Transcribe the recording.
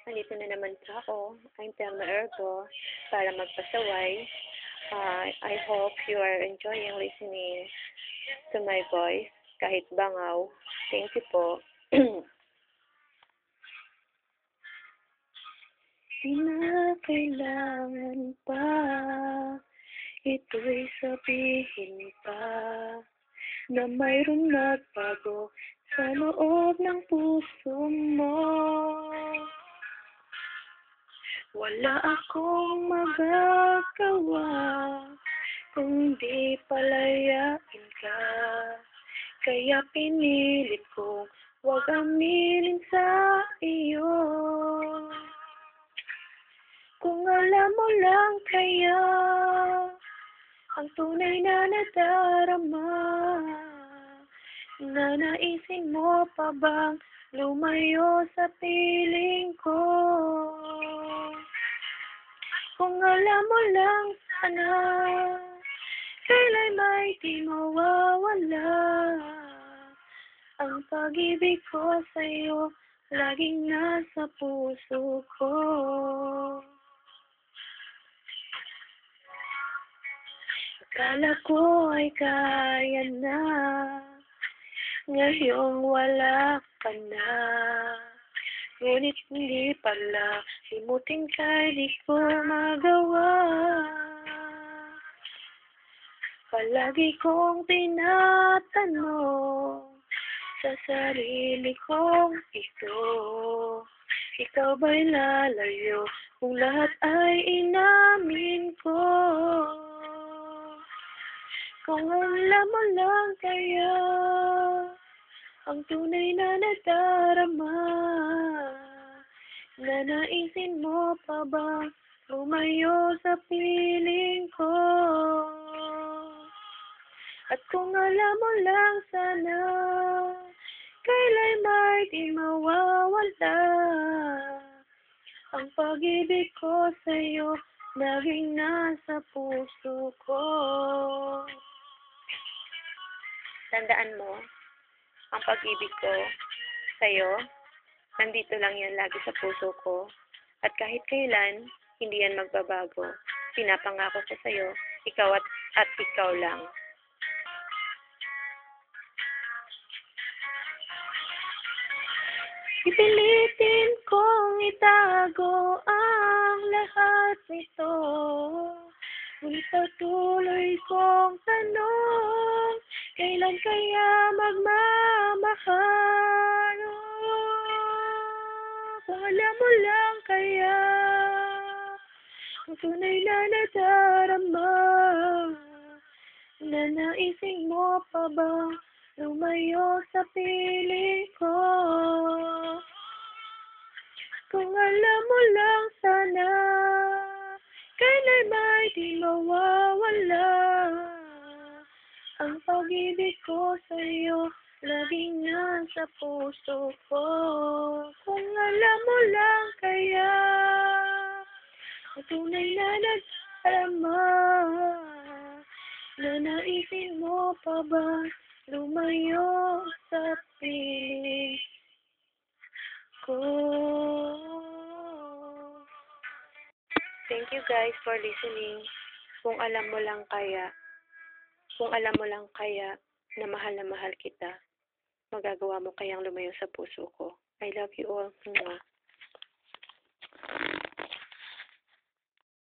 Nandito na naman po ako. I'm Telma Ergo para magpasaway. I hope you are enjoying listening to my voice kahit bangaw. Thank you po. Di na kailangan pa ito'y sabihin pa na mayroong nagbago sa loob ng puso mo. Wala akong magagawa kundi palayain ka. Kaya pinilit kong huwag aminin sa iyo. Kung alam mo lang kaya ang tunay na nadarama, nanaisin mo pa bang lumayo sa piling ko? Kung alam mo lang sana, kailan may di mawawala ang pag-ibig ko sa'yo, laging nasa puso ko. Akala ko ay kaya na, ngayong wala ka na. Ngunit hindi pala, limutin ka di ko magawa. Palagi kong tinatanong sa sarili kong ito, ikaw ba'y lalayo kung lahat ay inamin ko? Kung alam mo lang kaya ang tunay na nadarama, nanaisin mo pa ba lumayo sa piling ko? At kung alam mo lang sana, kailan may di mawawala ang pag-ibig ko sa'yo, laging nasa puso ko. Tandaan mo, ang pag-ibig ko sa'yo, nandito lang yan lagi sa puso ko. At kahit kailan, hindi yan magbabago. Pinapangako ko sa'yo, ikaw at ikaw lang. Pipilitin kong itago ang lahat nito, ngunit patuloy kong tanong, kailan kaya magmamahal? Kung alam mo lang kaya ang tunay na nadarama, nanaisin mo pa ba lumayo sa piling ko? Kung alam mo lang sana, kailan may di mawawala ang pag-ibig ko sa'yo, laging nasa puso ko. Kung alam mo lang kaya ang tunay na nadarama, nanaisin mo pa ba lumayo sa piling ko? Thank you guys for listening. Kung alam mo lang kaya na mahal kita, magagawa mo kayang lumayo sa puso ko. I love you all. Mwah.